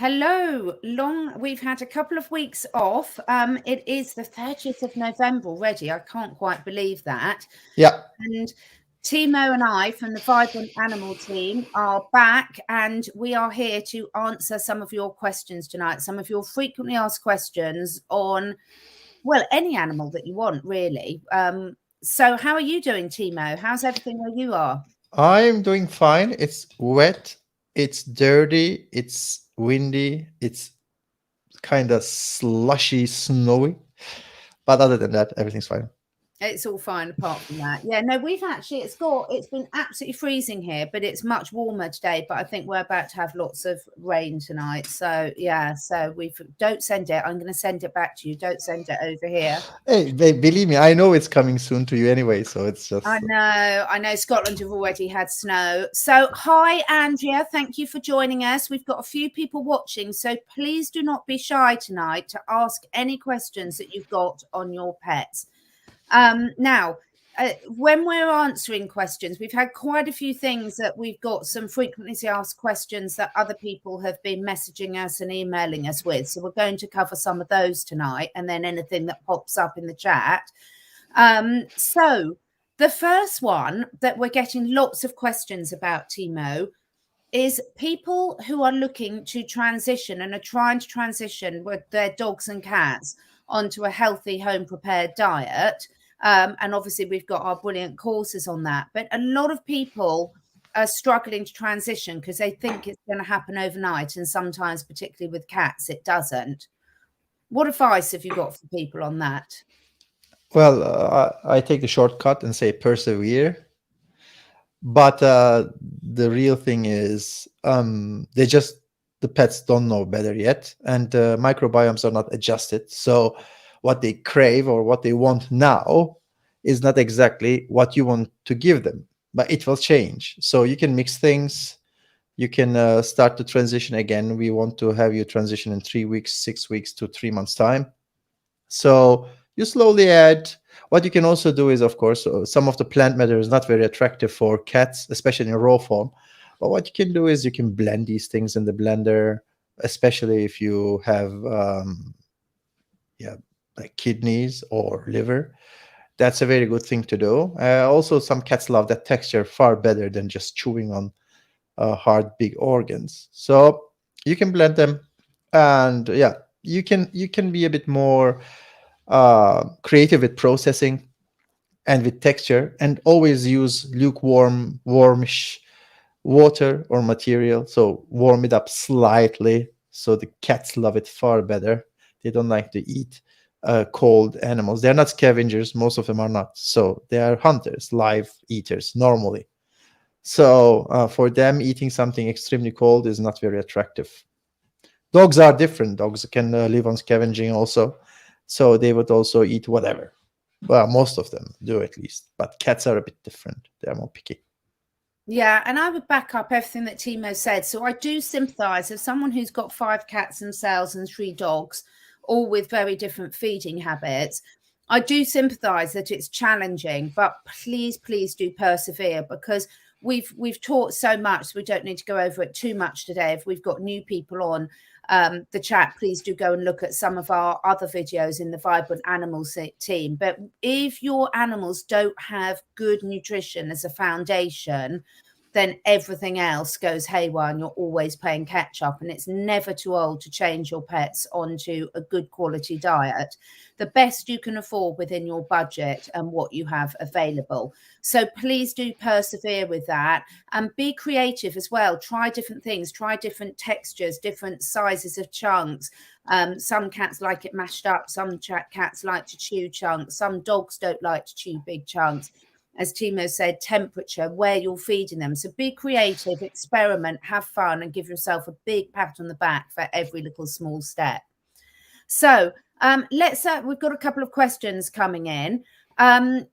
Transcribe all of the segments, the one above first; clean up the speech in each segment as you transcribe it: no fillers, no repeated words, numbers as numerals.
Hello. We've had a couple of weeks off. It is the 30th of November already. I can't quite believe that. Yeah. And Timo and I from the Vibrant Animal team are back, and we are here to answer some of your questions tonight, some of your frequently asked questions on, well, any animal that you want, really. So how are you doing, Timo? How's everything where you are? I'm doing fine. It's wet, it's dirty, it's windy, it's kind of slushy, snowy. But other than that, everything's fine. It's all fine apart from that. Yeah, no, it's been absolutely freezing here, but it's much warmer today. But I think we're about to have lots of rain tonight. So yeah, don't send it. I'm going to send it back to you. Don't send it over here. Hey, believe me, I know it's coming soon to you anyway. So it's just. I know Scotland have already had snow. So hi, Andrea. Thank you for joining us. We've got a few people watching. So please do not be shy tonight to ask any questions that you've got on your pets. Now, when we're answering questions, we've had quite a few things that we've got some frequently asked questions that other people have been messaging us and emailing us with. So we're going to cover some of those tonight, and then anything that pops up in the chat. So the first one that we're getting lots of questions about, Timo, is people who are looking to transition and are trying to transition with their dogs and cats onto a healthy home prepared diet. And obviously we've got our brilliant courses on that. But a lot of people are struggling to transition because they think it's going to happen overnight. And sometimes, particularly with cats, it doesn't. What advice have you got for people on that? Well, I take the shortcut and say persevere. But the real thing is, the pets don't know better yet, and microbiomes are not adjusted. So what they crave or what they want now is not exactly what you want to give them, but it will change. So you can mix things. You can start to transition again. We want to have you transition in 3 weeks, 6 weeks to 3 months time. So you slowly add. What you can also do is, of course, some of the plant matter is not very attractive for cats, especially in raw form. But what you can do is you can blend these things in the blender, especially if you have, like kidneys or liver. That's a very good thing to do. Also, some cats love that texture far better than just chewing on hard, big organs. So you can blend them, and you can be a bit more creative with processing and with texture, and always use lukewarm, warmish water or material. So warm it up slightly, so the cats love it far better. They don't like to eat cold animals. They're not scavengers. Most of them are not. So they are hunters, live eaters normally. So for them, eating something extremely cold is not very attractive. Dogs are different. Dogs can live on scavenging also. So they would also eat whatever. Well, most of them do at least. But cats are a bit different. They're more picky. Yeah, and I would back up everything that Timo said. So I do sympathise as someone who's got 5 cats themselves and 3 dogs, all with very different feeding habits. I do sympathise that it's challenging, but please do persevere, because we've taught so much. So we don't need to go over it too much today. If we've got new people on the chat, please do go and look at some of our other videos in the Vibrant Animals team. But if your animals don't have good nutrition as a foundation, then everything else goes haywire and you're always playing catch up. And it's never too old to change your pets onto a good quality diet, the best you can afford within your budget and what you have available. So please do persevere with that, and be creative as well. Try different things, try different textures, different sizes of chunks. Some cats like it mashed up, some cats like to chew chunks, some dogs don't like to chew big chunks. As Timo said, temperature, where you're feeding them. So be creative, experiment, have fun, and give yourself a big pat on the back for every little small step. So we've got a couple of questions coming in.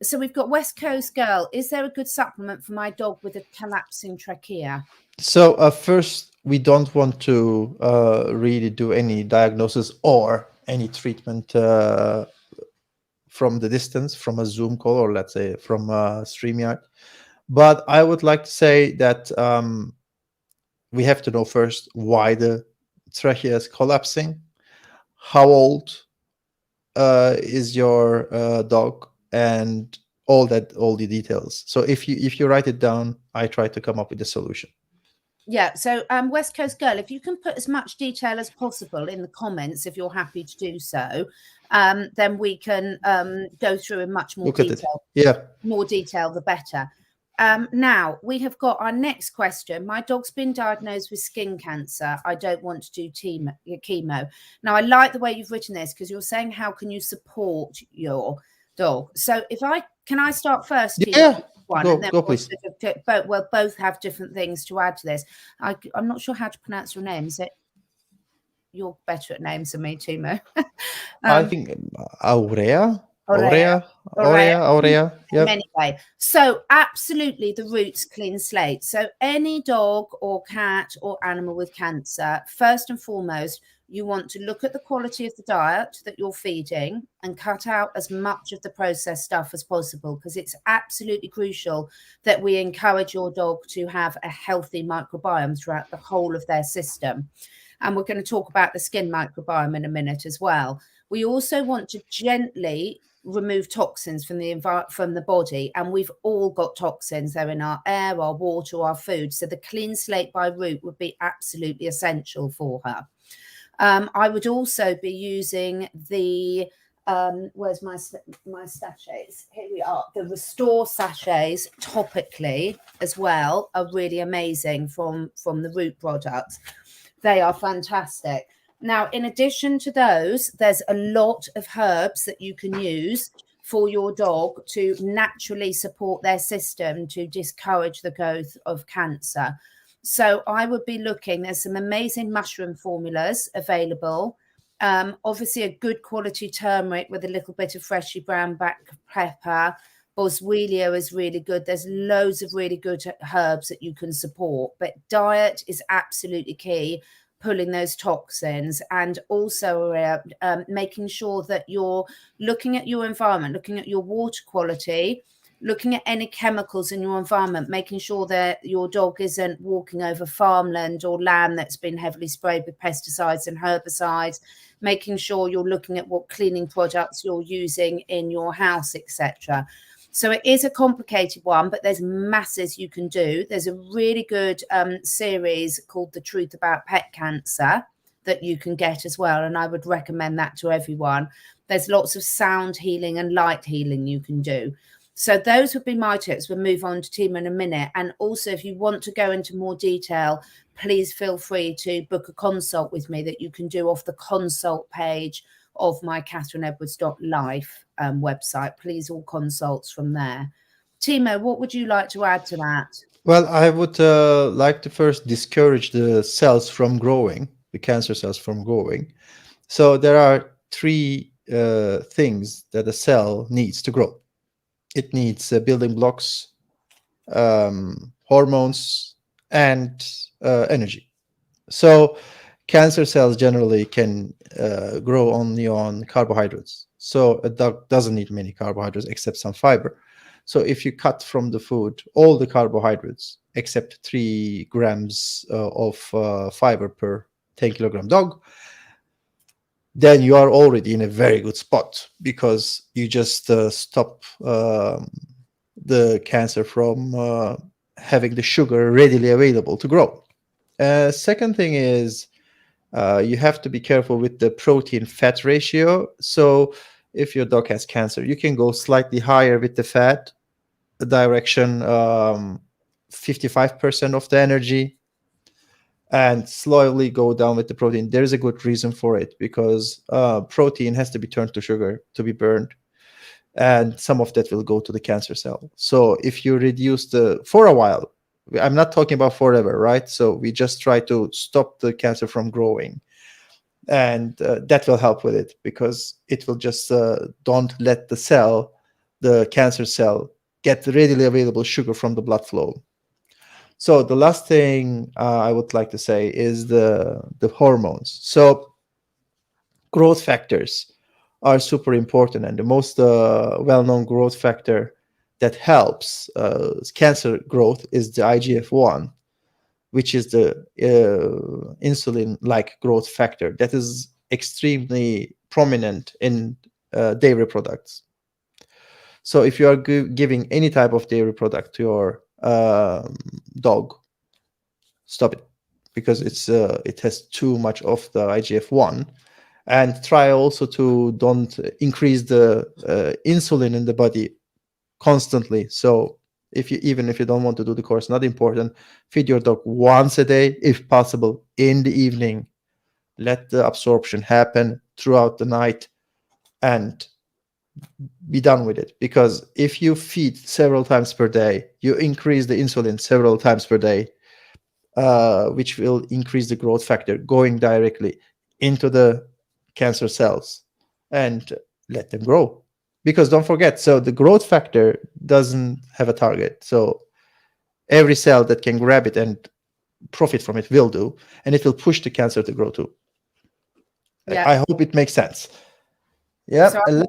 So we've got West Coast Girl. Is there a good supplement for my dog with a collapsing trachea? So first, we don't want to really do any diagnosis or any treatment from the distance, from a Zoom call, or let's say from a StreamYard. But I would like to say that we have to know first why the trachea is collapsing, how old is your dog, and all the details. So if you write it down, I try to come up with a solution. Yeah, so West Coast Girl, if you can put as much detail as possible in the comments, if you're happy to do so, then we can go through in much more Look at it. detail. Yeah. More detail, the better. Now, we have got our next question. My dog's been diagnosed with skin cancer. I don't want to do chemo. Now, I like the way you've written this, because you're saying, how can you support your dog? So can I start first? Yeah. One, go, and then please. We'll both have different things to add to this. I'm not sure how to pronounce your name. Is it? You're better at names than me, Timo. I think Aurea. Aurea. Yep. Anyway, so absolutely the root's clean slate. So any dog or cat or animal with cancer, first and foremost, you want to look at the quality of the diet that you're feeding and cut out as much of the processed stuff as possible, because it's absolutely crucial that we encourage your dog to have a healthy microbiome throughout the whole of their system. And we're going to talk about the skin microbiome in a minute as well. We also want to gently remove toxins from the body, and we've all got toxins. They're in our air, our water, our food. So the clean slate by root would be absolutely essential for her. I would also be using the where's my sachets? Here we are. The Restore sachets topically as well are really amazing from the root products. They are fantastic. Now, in addition to those, there's a lot of herbs that you can use for your dog to naturally support their system to discourage the growth of cancer. So I would be looking, there's some amazing mushroom formulas available. Obviously a good quality turmeric with a little bit of freshly brown black pepper. Boswellia is really good. There's loads of really good herbs that you can support, but diet is absolutely key, pulling those toxins, and also making sure that you're looking at your environment, looking at your water quality, looking at any chemicals in your environment, making sure that your dog isn't walking over farmland or land that's been heavily sprayed with pesticides and herbicides, making sure you're looking at what cleaning products you're using in your house, etc. So it is a complicated one, but there's masses you can do. There's a really good series called The Truth About Pet Cancer that you can get as well, and I would recommend that to everyone. There's lots of sound healing and light healing you can do. So those would be my tips. We'll move on to Timo in a minute. And also, if you want to go into more detail, please feel free to book a consult with me that you can do off the consult page of my catherineedwards.life website. Please, all consults from there. Timo, what would you like to add to that? Well, I would like to first discourage the cells from growing, the cancer cells from growing. So there are three things that a cell needs to grow. It needs building blocks, hormones, and energy. So cancer cells generally can grow only on carbohydrates. So a dog doesn't need many carbohydrates except some fiber. So if you cut from the food all the carbohydrates except 3 grams of fiber per 10 kilogram dog, then you are already in a very good spot, because you just stop the cancer from having the sugar readily available to grow. Second thing is you have to be careful with the protein-fat ratio. So if your dog has cancer, you can go slightly higher with the fat, the direction 55% of the energy, and slowly go down with the protein. There is a good reason for it, because protein has to be turned to sugar to be burned, and some of that will go to the cancer cell. So if you reduce for a while, I'm not talking about forever, right? So we just try to stop the cancer from growing, and that will help with it, because it will just don't let the cancer cell, get readily available sugar from the blood flow. So the last thing I would like to say is the hormones. So growth factors are super important, and the most well-known growth factor that helps cancer growth is the IGF-1, which is the insulin-like growth factor that is extremely prominent in dairy products. So if you are giving any type of dairy product to your dog, stop it, because it has too much of the IGF-1. And try also to don't increase the insulin in the body constantly. So even if you don't want to do the course, not important, feed your dog once a day, if possible, in the evening. Let the absorption happen throughout the night and be done with it. Because if you feed several times per day, you increase the insulin several times per day, which will increase the growth factor going directly into the cancer cells and let them grow. Because don't forget, so the growth factor doesn't have a target. So every cell that can grab it and profit from it will do, and it will push the cancer to grow too. Yeah. I hope it makes sense. Yeah. So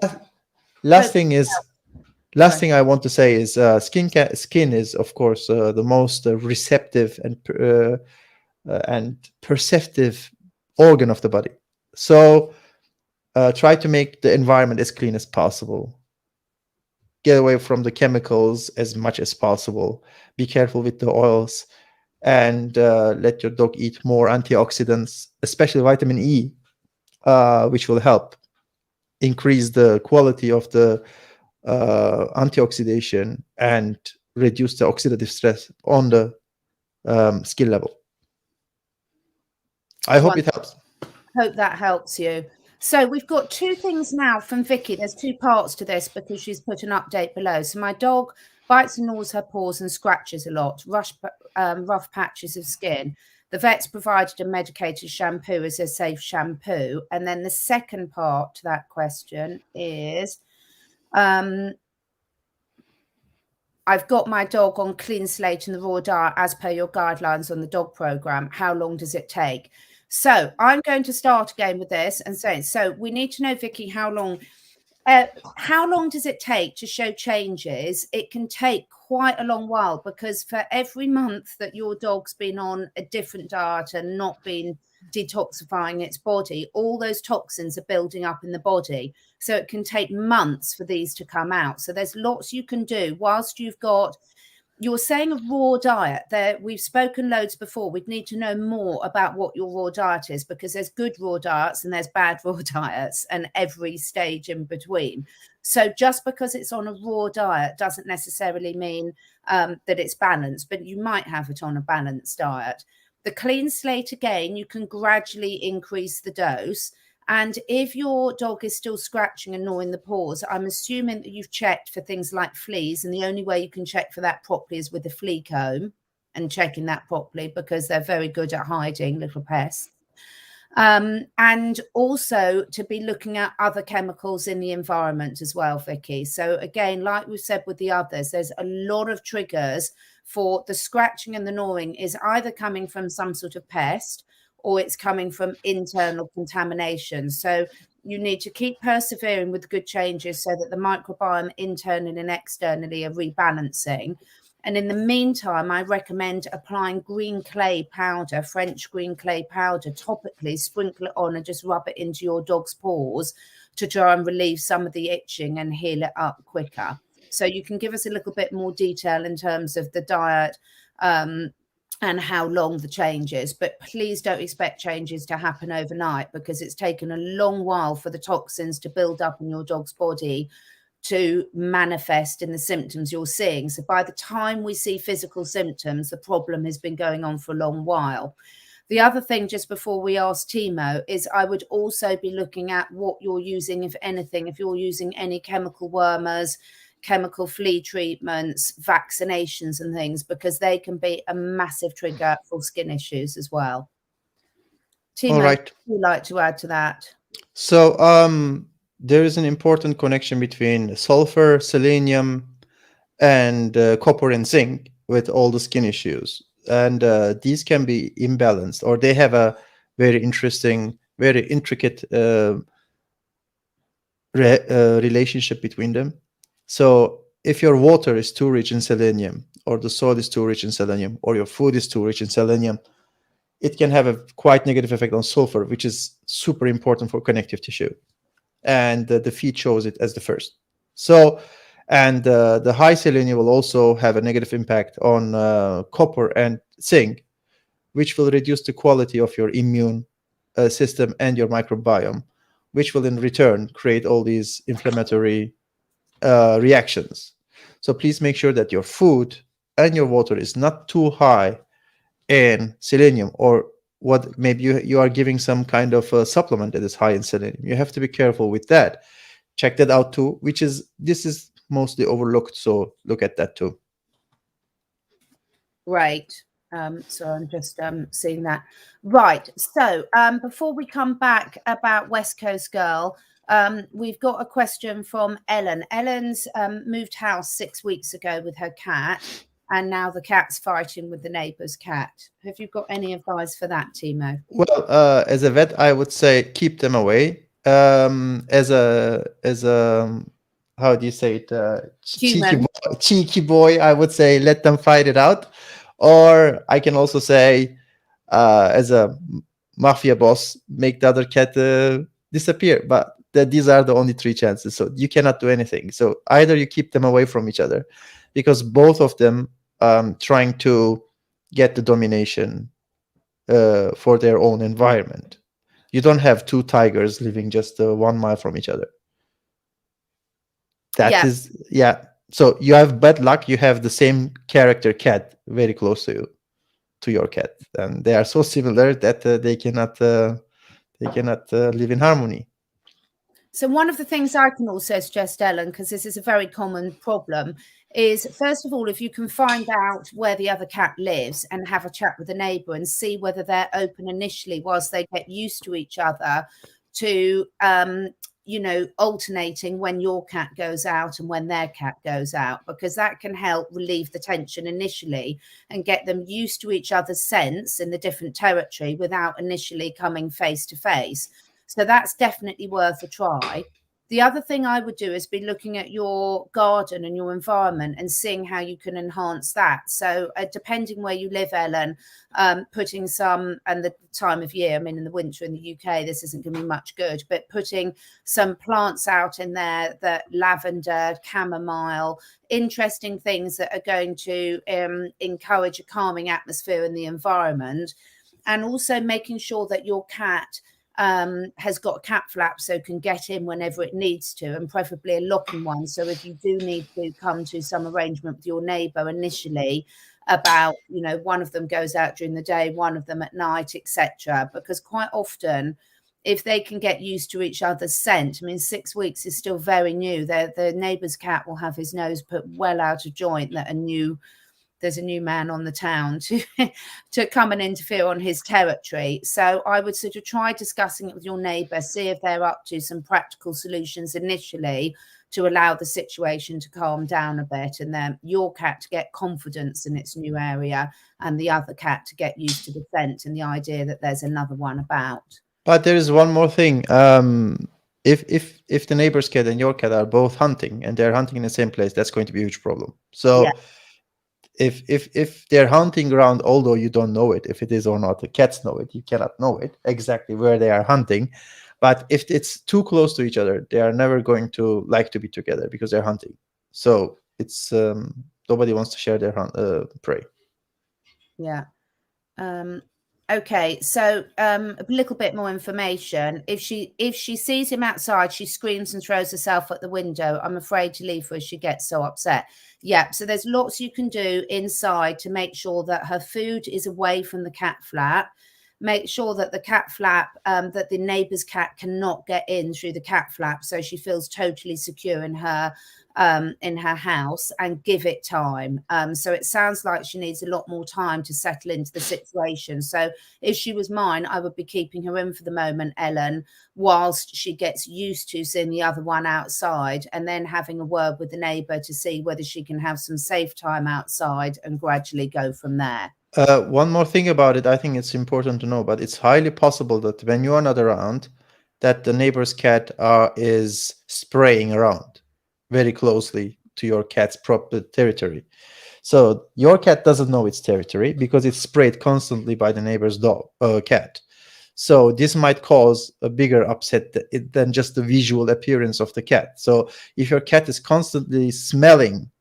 last thing I want to say is skin is, of course, the most receptive and perceptive organ of the body. So try to make the environment as clean as possible. Get away from the chemicals as much as possible. Be careful with the oils, and let your dog eat more antioxidants, especially vitamin E, which will help increase the quality of the antioxidation and reduce the oxidative stress on the skin level. I hope it helps. Hope that helps you. So we've got two things now from Vicky. There's two parts to this because she's put an update below. So my dog bites and gnaws her paws and scratches a lot, rough patches of skin. The vet's provided a medicated shampoo as a safe shampoo. And then the second part to that question is, I've got my dog on clean slate and the raw diet as per your guidelines on the dog program. How long does it take? So I'm going to start again with this and say, so we need to know, Vicky, how long does it take to show changes? It can take quite a long while, because for every month that your dog's been on a different diet and not been detoxifying its body, all those toxins are building up in the body. So it can take months for these to come out. So there's lots you can do whilst you're saying a raw diet. There, we've spoken loads before. We'd need to know more about what your raw diet is, because there's good raw diets and there's bad raw diets and every stage in between. So just because it's on a raw diet doesn't necessarily mean that it's balanced, but you might have it on a balanced diet. The clean slate, again, you can gradually increase the dose. And if your dog is still scratching and gnawing the paws, I'm assuming that you've checked for things like fleas. And the only way you can check for that properly is with a flea comb and checking that properly, because they're very good at hiding little pests. And also to be looking at other chemicals in the environment as well, Vicky. So again, like we've said with the others, there's a lot of triggers for the scratching and the gnawing is either coming from some sort of pest or it's coming from internal contamination. So you need to keep persevering with good changes so that the microbiome internally and externally are rebalancing. And in the meantime, I recommend applying green clay powder, French green clay powder, topically, sprinkle it on and just rub it into your dog's paws to try and relieve some of the itching and heal it up quicker. So you can give us a little bit more detail in terms of the diet and how long the change is. But please don't expect changes to happen overnight, because it's taken a long while for the toxins to build up in your dog's body to manifest in the symptoms you're seeing. So by the time we see physical symptoms, the problem has been going on for a long while. The other thing, just before we ask Timo, is I would also be looking at what you're using, if anything, if you're using any chemical wormers, chemical flea treatments, vaccinations and things, because they can be a massive trigger for skin issues as well. Timo, All right. would you like to add to that? So there is an important connection between sulfur, selenium, and copper and zinc with all the skin issues. And these can be imbalanced, or they have a very interesting, very intricate relationship between them. So if your water is too rich in selenium, or the soil is too rich in selenium, or your food is too rich in selenium, it can have a quite negative effect on sulfur, which is super important for connective tissue. And the feed shows it as the first. So, and the high selenium will also have a negative impact on copper and zinc, which will reduce the quality of your immune system and your microbiome, which will in return create all these inflammatory reactions. So please make sure that your food and your water is not too high in selenium, or what maybe you are giving some kind of a supplement that is high in selenium. You have to be careful with that. Check that out too, this is mostly overlooked. So look at that too. Great. So I'm just seeing that. Right. So before we come back about West Coast Girl, we've got a question from Ellen. Ellen's moved house 6 weeks ago with her cat, and now the cat's fighting with the neighbour's cat. Have you got any advice for that, Timo? Well, as a vet, I would say keep them away. As a how do you say it? Cheeky boy, I would say let them fight it out. Or I can also say, as a mafia boss, make the other cat disappear. But these are the only 3 chances. So you cannot do anything. So either you keep them away from each other, because both of them trying to get the domination for their own environment. You don't have 2 tigers living just 1 mile from each other. That is, yeah. So you have bad luck. You have the same character cat very close to your cat, and they are so similar that they cannot live in harmony. So one of the things I can also suggest, Ellen, because this is a very common problem, is first of all, if you can find out where the other cat lives and have a chat with the neighbour and see whether they're open initially whilst they get used to each other, to alternating when your cat goes out and when their cat goes out, because that can help relieve the tension initially and get them used to each other's scents in the different territory without initially coming face to face. So that's definitely worth a try. The other thing I would do is be looking at your garden and your environment and seeing how you can enhance that. So depending where you live, Ellen, putting some, and the time of year, I mean, in the winter in the UK, this isn't going to be much good, but putting some plants out in there, that lavender, chamomile, interesting things that are going to encourage a calming atmosphere in the environment. And also making sure that your cat has got a cat flap so can get in whenever it needs to, and preferably a locking one. So if you do need to come to some arrangement with your neighbour initially about, one of them goes out during the day, one of them at night, etc., because quite often, if they can get used to each other's scent, I mean, 6 weeks is still very new. The neighbour's cat will have his nose put well out of joint that there's a new man on the town to come and interfere on his territory. So I would sort of try discussing it with your neighbour, see if they're up to some practical solutions initially to allow the situation to calm down a bit, and then your cat to get confidence in its new area and the other cat to get used to the scent and the idea that there's another one about. But there is one more thing. If the neighbor's cat and your cat are both hunting and they're hunting in the same place, that's going to be a huge problem. So yeah. If they're hunting around, although you don't know it, if it is or not, the cats know it, you cannot know it exactly where they are hunting. But if it's too close to each other, they are never going to like to be together because they're hunting. So it's nobody wants to share their prey. Yeah. Okay, so a little bit more information. If she sees him outside, she screams and throws herself at the window. I'm afraid to leave her as she gets so upset. Yeah, so there's lots you can do inside to make sure that her food is away from the cat flap. Make sure that the cat flap, that the neighbour's cat cannot get in through the cat flap, so she feels totally secure in her house, and give it time. So it sounds like she needs a lot more time to settle into the situation. So if she was mine, I would be keeping her in for the moment, Ellen, whilst she gets used to seeing the other one outside, and then having a word with the neighbour to see whether she can have some safe time outside and gradually go from there. One more thing about it, I think it's important to know, but it's highly possible that when you are not around, that the neighbor's cat is spraying around very closely to your cat's proper territory. So your cat doesn't know its territory because it's sprayed constantly by the neighbor's cat. So this might cause a bigger upset than just the visual appearance of the cat. So if your cat is constantly smelling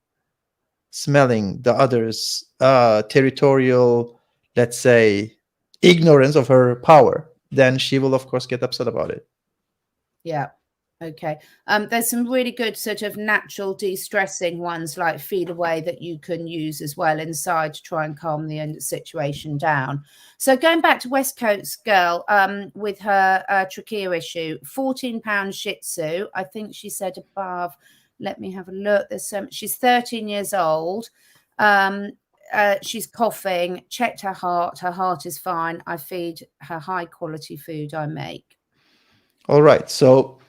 the other's territorial, let's say, ignorance of her power, then she will of course get upset about it. Yeah. Okay. There's some really good sort of natural de-stressing ones like Feed Away that you can use as well inside to try and calm the situation down. So going back to West Coast girl with her trachea issue, 14-pound Shih Tzu. I think she said above. Let me have a look. There's she's 13 years old. She's coughing. Checked her heart. Her heart is fine. I feed her high quality food I make. All right. So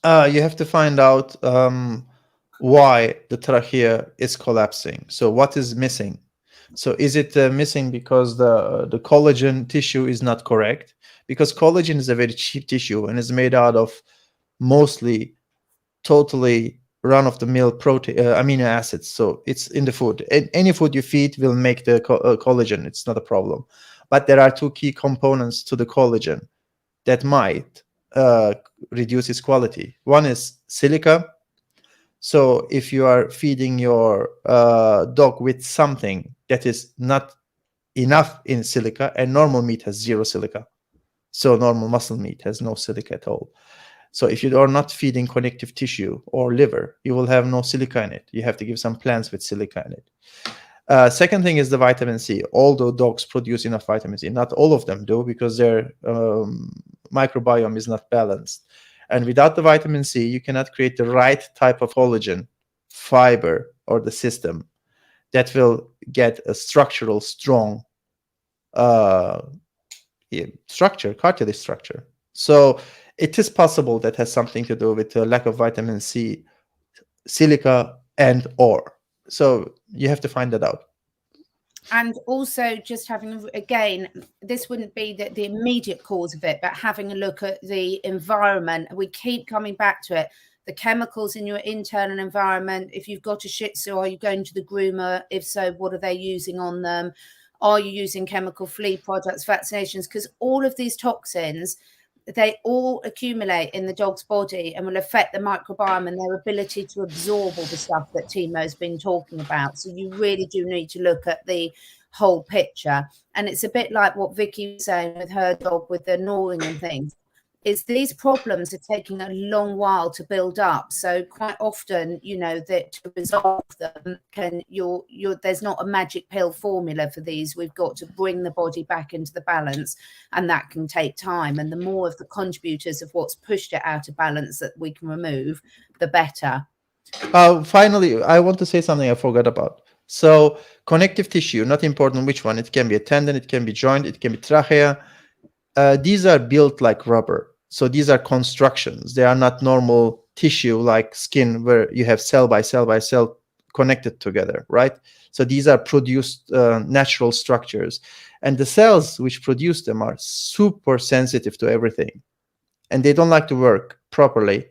you have to find out why the trachea is collapsing. So what is missing? So is it missing because the collagen tissue is not correct? Because collagen is a very cheap tissue and is made out of mostly totally run-of-the-mill protein amino acids. So it's in the food. Any food you feed will make the collagen. It's not a problem. But there are two key components to the collagen that might reduce its quality. One is silica. So if you are feeding your dog with something that is not enough in silica, and normal meat has zero silica, so normal muscle meat has no silica at all. So if you are not feeding connective tissue or liver, you will have no silica in it. You have to give some plants with silica in it. Second thing is the vitamin C. Although dogs produce enough vitamin C, not all of them do because their microbiome is not balanced. And without the vitamin C, you cannot create the right type of collagen fiber or the system that will get a structural, strong structure, cartilage structure. So it is possible that has something to do with the lack of vitamin C, silica, and or. So you have to find that out. And also just having, again, this wouldn't be the immediate cause of it, but having a look at the environment. We keep coming back to it. The chemicals in your internal environment. If you've got a Shih Tzu, are you going to the groomer? If so, what are they using on them? Are you using chemical flea products, vaccinations? Because all of these toxins, they all accumulate in the dog's body and will affect the microbiome and their ability to absorb all the stuff that Timo's been talking about. So you really do need to look at the whole picture. And it's a bit like what Vicky was saying with her dog with the gnawing and things. Is these problems are taking a long while to build up. So quite often, you know, that to resolve them, there's not a magic pill formula for these. We've got to bring the body back into the balance, and that can take time. And the more of the contributors of what's pushed it out of balance that we can remove, the better. Finally, I want to say something I forgot about. So connective tissue, not important which one. It can be a tendon, it can be joint, it can be trachea. These are built like rubber. So these are constructions. They are not normal tissue like skin where you have cell by cell by cell connected together, right? So these are produced natural structures. And the cells which produce them are super sensitive to everything. And they don't like to work properly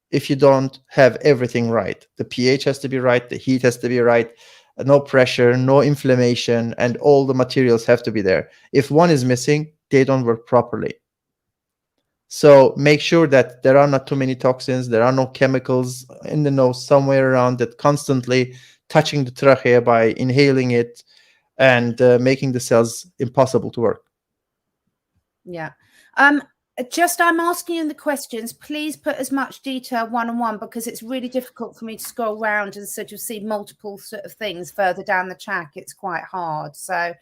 if you don't have everything right. The pH has to be right, the heat has to be right, no pressure, no inflammation, and all the materials have to be there. If one is missing, they don't work properly. So make sure that there are not too many toxins, there are no chemicals in the nose somewhere around that constantly touching the trachea by inhaling it and making the cells impossible to work. Yeah. I'm asking you in the questions, please put as much detail one-on-one because it's really difficult for me to scroll around and sort of see multiple sort of things further down the track. It's quite hard. So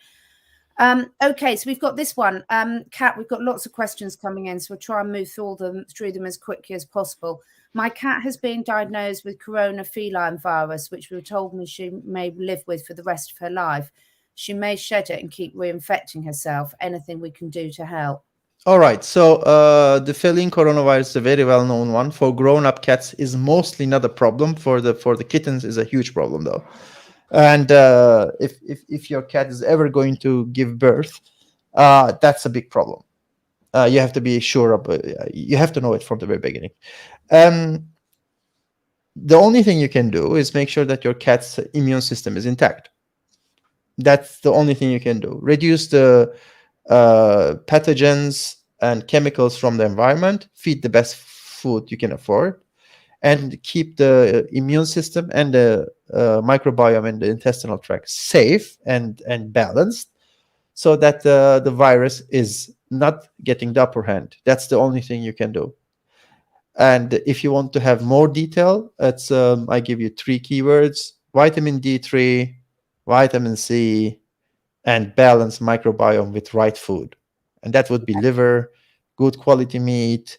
okay, so we've got this one. Cat, we've got lots of questions coming in, so we'll try and move through them as quickly as possible. My cat has been diagnosed with corona feline virus, which we were told she may live with for the rest of her life. She may shed it and keep reinfecting herself. Anything we can do to help? All right, so the feline coronavirus is a very well-known one. For grown-up cats is mostly not a problem. For the kittens is a huge problem though. And if your cat is ever going to give birth, that's a big problem. You have to be sure of you have to know it from the very beginning. The only thing you can do is make sure that your cat's immune system is intact. That's the only thing you can do. Reduce the pathogens and chemicals from the environment, feed the best food you can afford, and keep the immune system and the microbiome in the intestinal tract safe and balanced, so that the virus is not getting the upper hand. That's the only thing you can do. And if you want to have more detail, it's I give you 3 keywords: vitamin D3, vitamin C, and balance microbiome with right food. And that would be liver, good quality meat,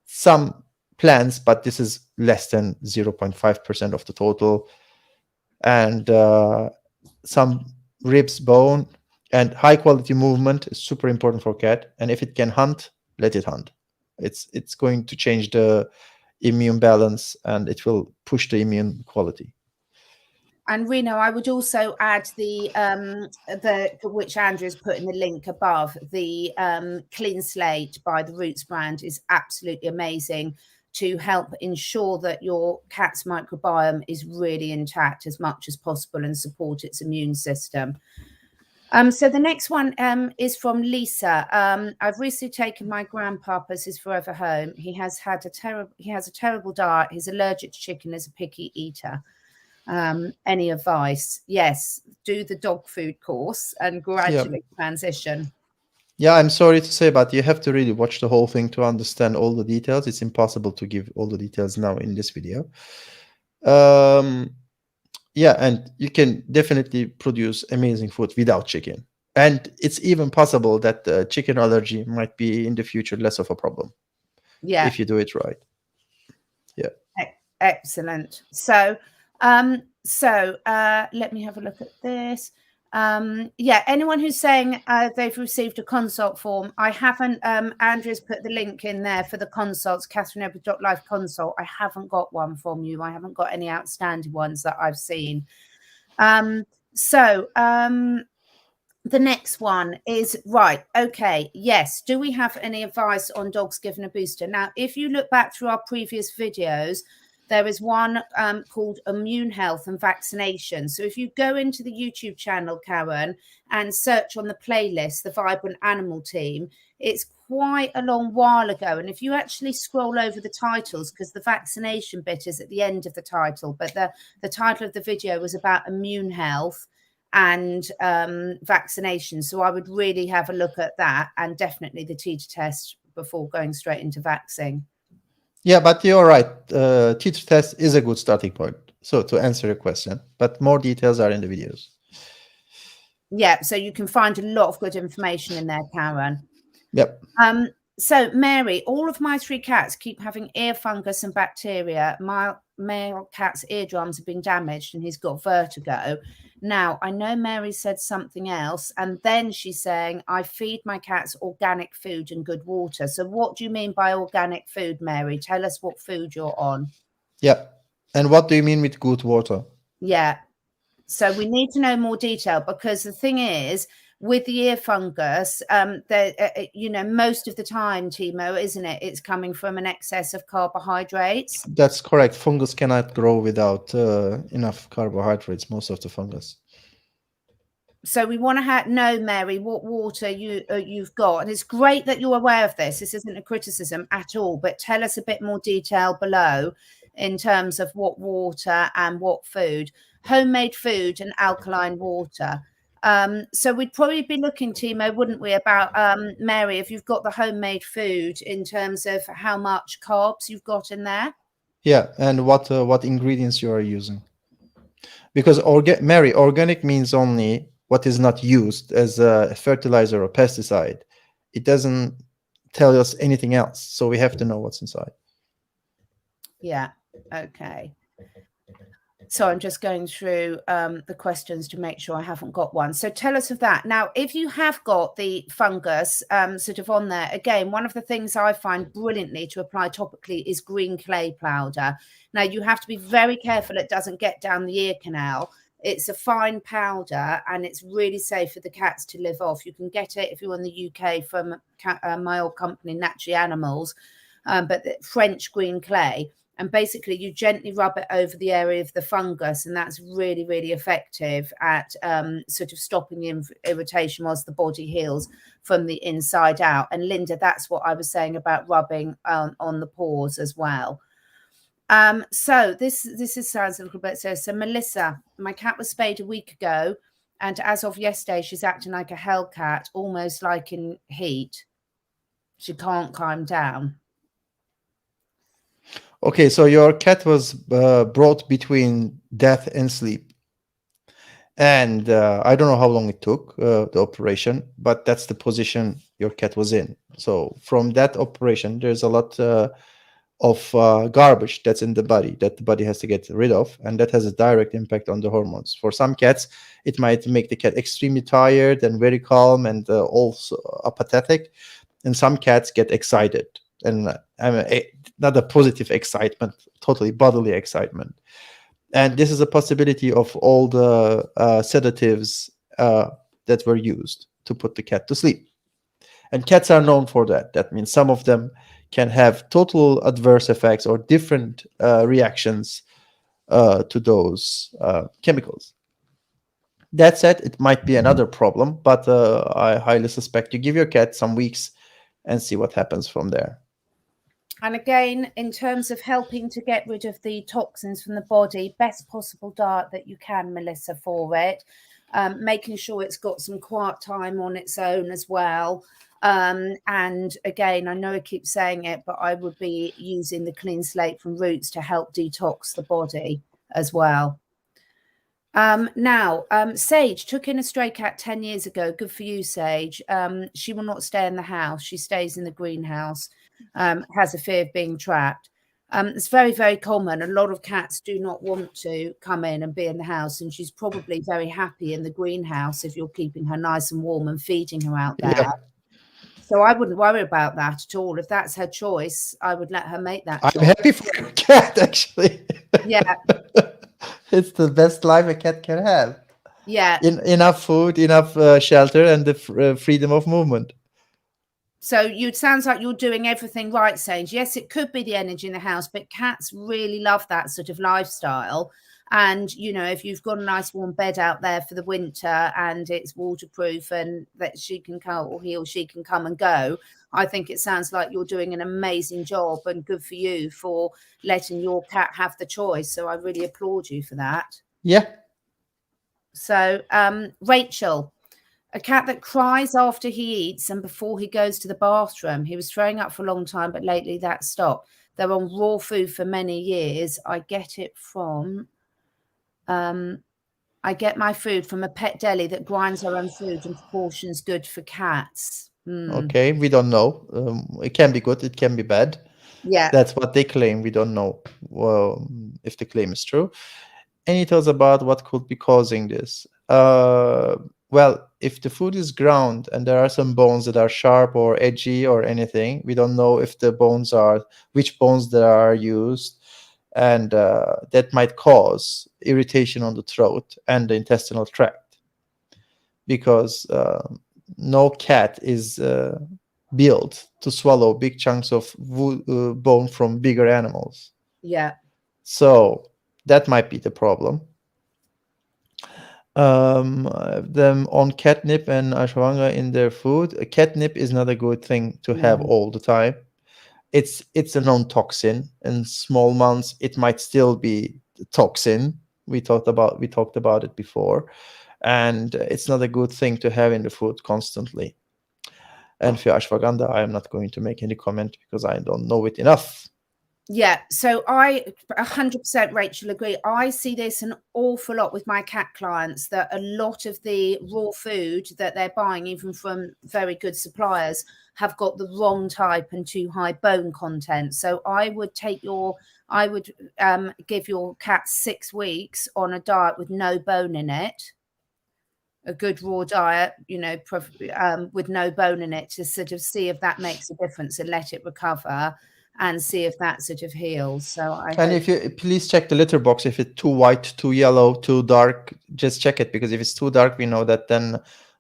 some plants, but this is less than 0.5% of the total, and some ribs, bone, and high quality movement is super important for cat. And if it can hunt, let it hunt. It's going to change the immune balance, and it will push the immune quality. And Reno, I would also add the which Andrew's put in the link above, the Clean Slate by the Roots brand is absolutely amazing to help ensure that your cat's microbiome is really intact as much as possible and support its immune system. So the next one is from Lisa. I've recently taken my grandpa as his forever home. He has a terrible diet. He's allergic to chicken, is a picky eater. Any advice? Yes, do the dog food course and gradually transition. Yeah, I'm sorry to say, but you have to really watch the whole thing to understand all the details. It's impossible to give all the details now in this video. Yeah, and you can definitely produce amazing food without chicken. And it's even possible that the chicken allergy might be in the future less of a problem. Yeah, if you do it right. Yeah. Excellent. So let me have a look at this. Yeah, anyone who's saying they've received a consult form, I haven't. Andrew's put the link in there for the consults, CatherineEdwards.life consult. I haven't got one from you. I haven't got any outstanding ones that I've seen. The next one is right. Okay. Yes. Do we have any advice on dogs given a booster? Now, if you look back through our previous videos, there is one called Immune Health and Vaccination. So if you go into the YouTube channel, Karen, and search on the playlist, The Vibrant Animal Team, it's quite a long while ago. And if you actually scroll over the titles, because the vaccination bit is at the end of the title, but the title of the video was about immune health and vaccination. So I would really have a look at that, and definitely the teacher test before going straight into vaccine. Yeah, but you're right. Teacher test is a good starting point. So to answer your question, but more details are in the videos. Yeah, so you can find a lot of good information in there, Karen. Yep. So Mary, all of my 3 cats keep having ear fungus and bacteria. My male cat's eardrums have been damaged and he's got vertigo. Now, I know Mary said something else, and then she's saying, I feed my cats organic food and good water. So what do you mean by organic food, Mary? Tell us what food you're on. Yeah. And what do you mean with good water? Yeah. So we need to know more detail, because the thing is, with the ear fungus, most of the time, Timo, isn't it? It's coming from an excess of carbohydrates. That's correct. Fungus cannot grow without enough carbohydrates, most of the fungus. So we want to know, Mary, what water you've got. And it's great that you're aware of this. This isn't a criticism at all, but tell us a bit more detail below in terms of what water and what food. Homemade food and alkaline water. So we'd probably be looking, Timo, wouldn't we, about Mary, if you've got the homemade food, in terms of how much carbs you've got in there. Yeah, and what ingredients you are using. Because Mary, organic means only what is not used as a fertilizer or pesticide. It doesn't tell us anything else. So we have to know what's inside. Yeah. Okay. So I'm just going through the questions to make sure I haven't got one. So tell us of that. Now, if you have got the fungus sort of on there, again, one of the things I find brilliantly to apply topically is green clay powder. Now, you have to be very careful it doesn't get down the ear canal. It's a fine powder and it's really safe for the cats to live off. You can get it, if you're in the UK, from my old company, Naturally Animals, but the French green clay. And basically you gently rub it over the area of the fungus, and that's really, really effective at sort of stopping the irritation whilst the body heals from the inside out. And Linda, that's what I was saying about rubbing on the paws as well. So this sounds a little bit so Melissa, my cat was spayed a week ago, and as of yesterday she's acting like a hellcat, almost like in heat. She can't calm down. Okay, so your cat was brought between death and sleep. And I don't know how long it took, the operation, but that's the position your cat was in. So from that operation, there's a lot of garbage that's in the body that the body has to get rid of. And that has a direct impact on the hormones. For some cats, it might make the cat extremely tired and very calm and also apathetic. And some cats get excited. And not a positive excitement, totally bodily excitement. And this is a possibility of all the sedatives that were used to put the cat to sleep. And cats are known for that. That means some of them can have total adverse effects or different reactions to those chemicals. That said, it might be another problem, but I highly suspect you give your cat some weeks and see what happens from there. And again, in terms of helping to get rid of the toxins from the body, best possible diet that you can, Melissa, for it. Making sure it's got some quiet time on its own as well. And again, I know I keep saying it, but I would be using the clean slate from Roots to help detox the body as well. Now, Sage took in a stray cat 10 years ago. Good for you, Sage. She will not stay in the house. She stays in the greenhouse. Has a fear of being trapped. It's very, very common. A lot of cats do not want to come in and be in the house, and she's probably very happy in the greenhouse if you're keeping her nice and warm and feeding her out there. Yeah. So I wouldn't worry about that at all. If that's her choice, I would let her make that choice. I'm happy for your cat, actually. Yeah. It's the best life a cat can have. Yeah. Enough food, enough shelter, and the freedom of movement. So it sounds like you're doing everything right, Sage. Yes, it could be the energy in the house, but cats really love that sort of lifestyle. And, you know, if you've got a nice warm bed out there for the winter and it's waterproof and that she can come, or he or she can come and go, I think it sounds like you're doing an amazing job, and good for you for letting your cat have the choice. So I really applaud you for that. Yeah. So, Rachel, a cat that cries after he eats and before he goes to the bathroom. He was throwing up for a long time, but lately that stopped. They're on raw food for many years. I get it from... I get my food from a pet deli that grinds their own food and portions good for cats. Okay, we don't know. It can be good, it can be bad. Yeah. That's what they claim. We don't know if the claim is true. Any thoughts about what could be causing this? Well, if the food is ground and there are some bones that are sharp or edgy or anything, we don't know if the bones are, which bones there are used. And that might cause irritation on the throat and the intestinal tract, because no cat is built to swallow big chunks of bone from bigger animals. Yeah. So that might be the problem. Them on catnip and ashwagandha in their food. Catnip is not a good thing to have all the time. It's a known toxin. In small amounts, it might still be toxin. We talked about it before, and it's not a good thing to have in the food constantly. And for ashwagandha, I am not going to make any comment because I don't know it enough. Yeah, so I 100%, Rachel, agree. I see this an awful lot with my cat clients, that a lot of the raw food that they're buying, even from very good suppliers, have got the wrong type and too high bone content. So I would give your cat 6 weeks on a diet with no bone in it, a good raw diet, you know, with no bone in it, to sort of see if that makes a difference and let it recover and see if that sort of heals. So if you please check the litter box, if it's too white, too yellow, too dark, just check it, because if it's too dark, we know that then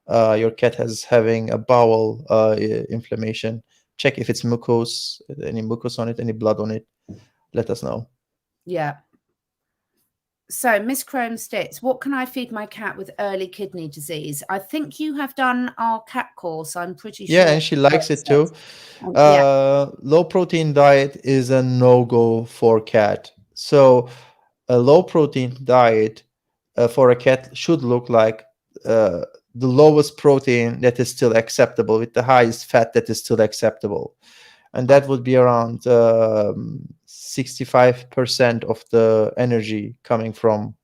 your cat is having a bowel inflammation. Check if it's mucus, any mucus on it, any blood on it. let us know. Yeah. So, Miss Chrome Stitz, what can I feed my cat with early kidney disease? I think you have done our cat course. I'm pretty sure. Yeah, and she likes it too. Yeah. Low protein diet is a no-go for cat. So a low protein diet for a cat should look like the lowest protein that is still acceptable with the highest fat that is still acceptable. And that would be around 65% of the energy coming from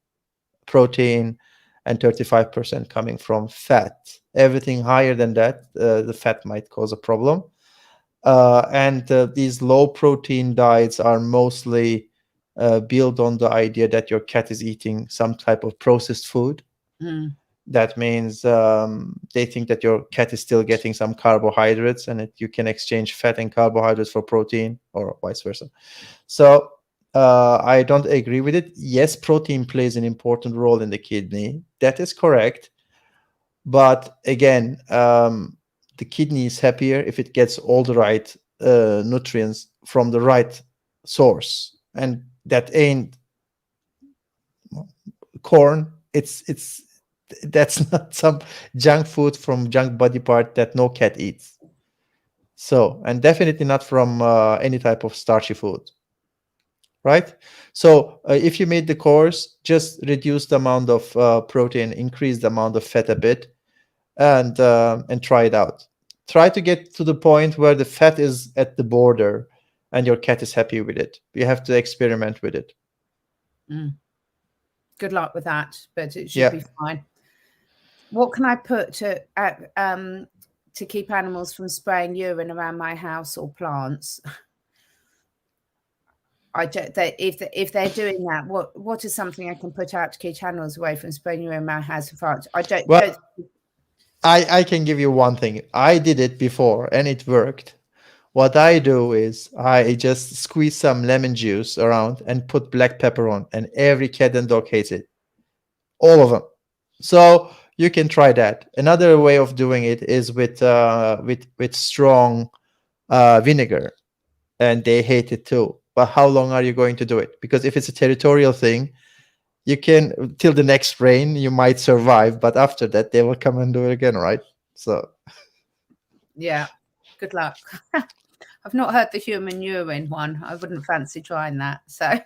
protein and 35% coming from fat. Everything higher than that, the fat might cause a problem. And these low protein diets are mostly built on the idea that your cat is eating some type of processed food. That means they think that your cat is still getting some carbohydrates, and you can exchange fat and carbohydrates for protein, or vice versa. So I don't agree with it. Yes, protein plays an important role in the kidney. That is correct. But again, the kidney is happier if it gets all the right nutrients from the right source, and that ain't corn. That's not some junk food from junk body part that no cat eats. So, and definitely not from any type of starchy food, right? So if you made the course, just reduce the amount of protein, increase the amount of fat a bit, and try it out. Try to get to the point where the fat is at the border and your cat is happy with it. You have to experiment with it. Good luck with that, but it should be fine. What can I put to keep animals from spraying urine around my house or plants? If they're doing that, what is something I can put out to keep animals away from spraying urine in my house or plants? I can give you one thing. I did it before and it worked. What I do is I just squeeze some lemon juice around and put black pepper on, and every cat and dog hates it. All of them. So you can try that. Another way of doing it is with strong vinegar, and they hate it too. But how long are you going to do it? Because if it's a territorial thing, you can till the next rain, you might survive, but after that they will come and do it again, right? So yeah, good luck. I've not heard the human urine one. I wouldn't fancy trying that. So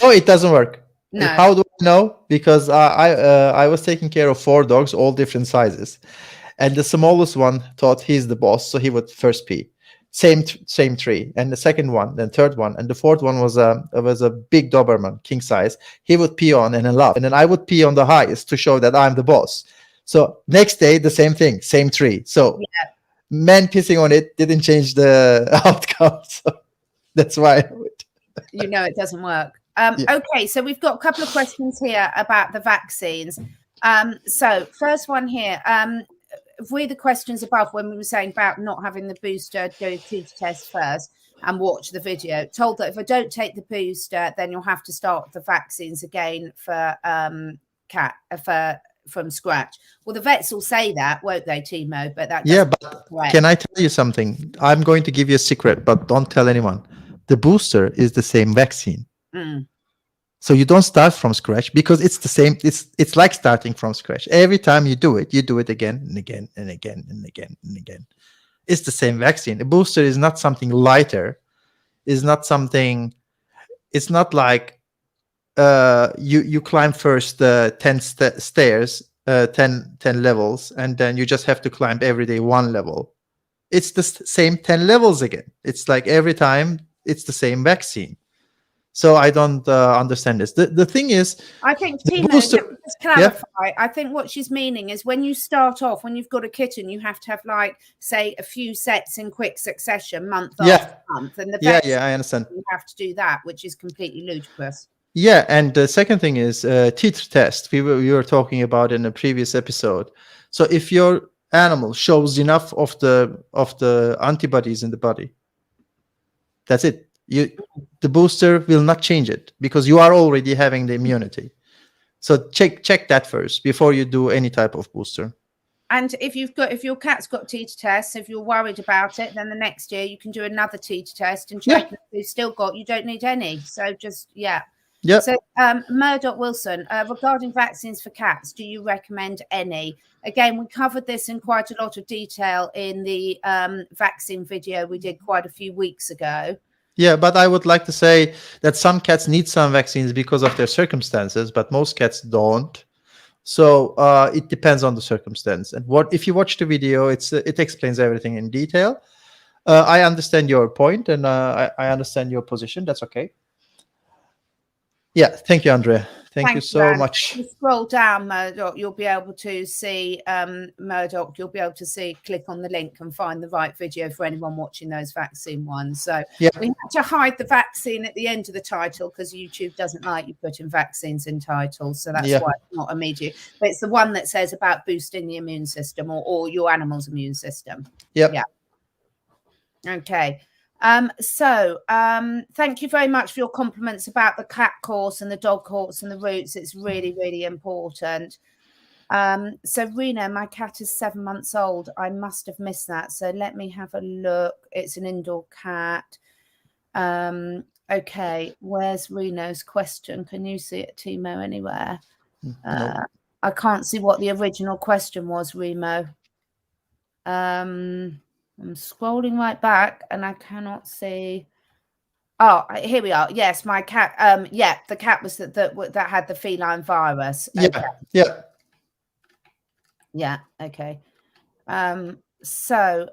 no, it doesn't work. No. How do I know? Because I was taking care of 4 dogs, all different sizes, and the smallest one thought he's the boss, so he would first pee. Same tree, and the second one, then third one, and the fourth one was a big Doberman, king size. He would pee on and laugh, and then I would pee on the highest to show that I'm the boss. So next day, the same thing, same tree. So men pissing on it didn't change the outcome. So that's why it doesn't work. Okay, so we've got a couple of questions here about the vaccines. So first one here. The questions above, when we were saying about not having the booster, do a teeth test first and watch the video. Told that if I don't take the booster, then you'll have to start the vaccines again for cat from scratch. Well, the vets will say that, won't they, Timo? But that but can I tell you something? I'm going to give you a secret, but don't tell anyone. The booster is the same vaccine. So you don't start from scratch, because it's the same. It's like starting from scratch. Every time you do it again and again and again and again and again. It's the same vaccine. A booster is not something lighter. It's not something. It's not like you climb first 10 stairs, 10 levels, and then you just have to climb every day 1 level. It's the same 10 levels again. It's like every time it's the same vaccine. So I don't understand this. The thing is, I think, Timo, just clarify. I think what she's meaning is when you start off, when you've got a kitten, you have to have, like, say, a few sets in quick succession, month after month. And the I understand. You have to do that, which is completely ludicrous. Yeah, and the second thing is teeth test. We were talking about in a previous episode. So if your animal shows enough of the antibodies in the body, that's it. The booster will not change it, because you are already having the immunity. So check that first before you do any type of booster. And if your cat's got teeth tests, if you're worried about it, then the next year you can do another teeth test and check and who've still got, you don't need any. So just, yeah. Yep. So Murdoch Wilson, regarding vaccines for cats, do you recommend any? Again, we covered this in quite a lot of detail in the vaccine video we did quite a few weeks ago. Yeah, but I would like to say that some cats need some vaccines because of their circumstances, but most cats don't. So it depends on the circumstance. And what if you watch the video, it explains everything in detail. I understand your point, and I understand your position. That's okay. Yeah, thank you, Andrea. Thank you so much. If you scroll down, Murdoch, you'll be able to see Murdoch. You'll be able to see, click on the link and find the right video for anyone watching those vaccine ones. So yeah. We had to hide the vaccine at the end of the title because YouTube doesn't like you putting vaccines in titles. So that's why it's not immediate. But it's the one that says about boosting the immune system or your animal's immune system. Yep. Yeah. Okay. Thank you very much for your compliments about the cat course and the dog course and the routes. It's really, really important. So Rena, my cat is 7 months old. I must have missed that. So let me have a look. It's an indoor cat. Okay. Where's Reno's question? Can you see it, Timo, anywhere? No. I can't see what the original question was, Remo. I'm scrolling right back and I cannot see. Oh, here we are. Yes, my cat. Yeah, the cat was that had the feline virus. Yeah, okay. yeah, yeah. Okay. Sorry,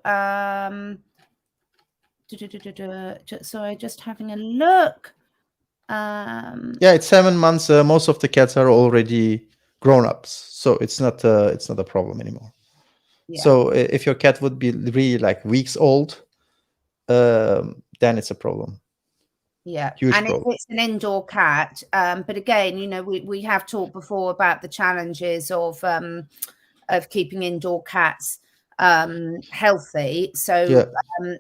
just having a look. Yeah, it's 7 months. Most of the cats are already grown-ups, so it's not a problem anymore. Yeah. So if your cat would be really like weeks old, then it's a problem. Yeah, huge and problem. if it's an indoor cat, but again, you know, we have talked before about the challenges of keeping indoor cats healthy. So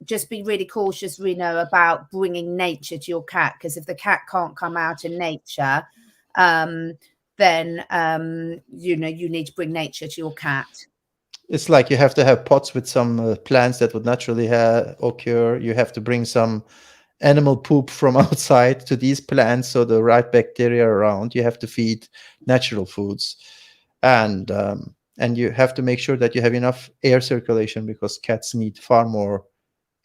just be really cautious, Reno, about bringing nature to your cat, because if the cat can't come out in nature, then you know, you need to bring nature to your cat. It's like you have to have pots with some plants that would naturally occur. You have to bring some animal poop from outside to these plants, so the right bacteria around. You have to feed natural foods, and you have to make sure that you have enough air circulation, because cats need far more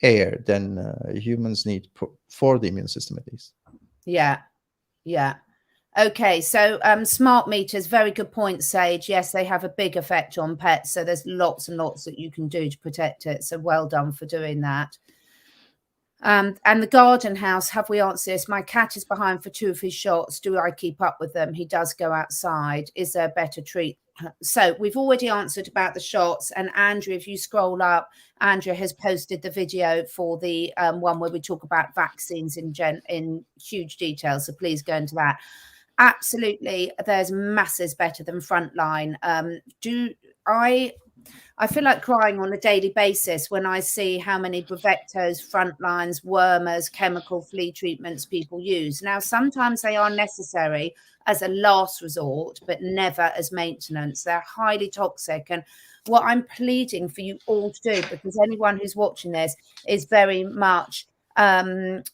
air than humans need for the immune system, at least. Yeah. Okay, so smart meters, very good point, Sage. Yes, they have a big effect on pets, so there's lots and lots that you can do to protect it. So well done for doing that. And the garden house, have we answered this? My cat is behind for 2 of his shots. Do I keep up with them? He does go outside. Is there a better treat? So we've already answered about the shots. And Andrea, if you scroll up, Andrea has posted the video for the one where we talk about vaccines in huge detail. So please go into that. Absolutely, there's masses better than Frontline. I feel like crying on a daily basis when I see how many Bravectos, Frontlines, Wormers, chemical flea treatments people use. Now, sometimes they are necessary as a last resort, but never as maintenance. They're highly toxic. And what I'm pleading for you all to do, because anyone who's watching this is very much on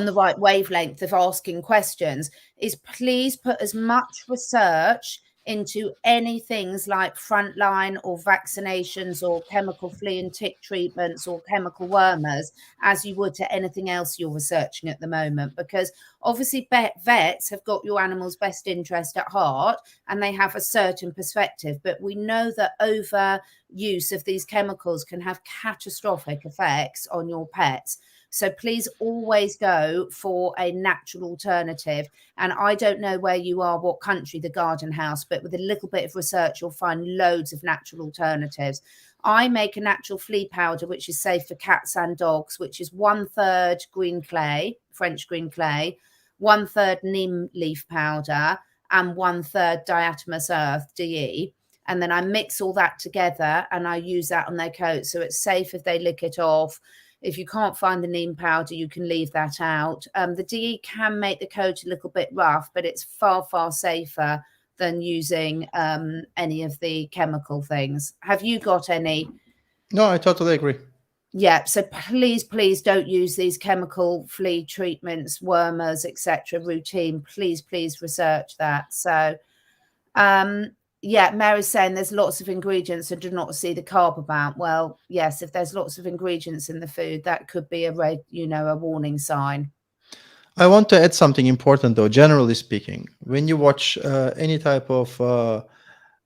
the right wavelength of asking questions, is please put as much research into any things like Frontline or vaccinations or chemical flea and tick treatments or chemical wormers as you would to anything else you're researching at the moment, because obviously vets have got your animal's best interest at heart and they have a certain perspective, but we know that overuse of these chemicals can have catastrophic effects on your pets. So please always go for a natural alternative. And I don't know where you are, what country, the garden house, but with a little bit of research, you'll find loads of natural alternatives. I make a natural flea powder, which is safe for cats and dogs, which is 1/3 green clay, French green clay, 1/3 neem leaf powder, and 1/3 diatomous earth, DE. And then I mix all that together and I use that on their coat. So it's safe if they lick it off. If you can't find the neem powder, you can leave that out. The DE can make the coat a little bit rough, but it's far, far safer than using any of the chemical things. Have you got any? No, I totally agree. Yeah, so please don't use these chemical flea treatments, wormers, etc. routine. Please research that. So yeah, Mary's saying there's lots of ingredients and do not see the carb amount. Well, yes, if there's lots of ingredients in the food, that could be a a warning sign. I want to add something important though, generally speaking. When you watch any type of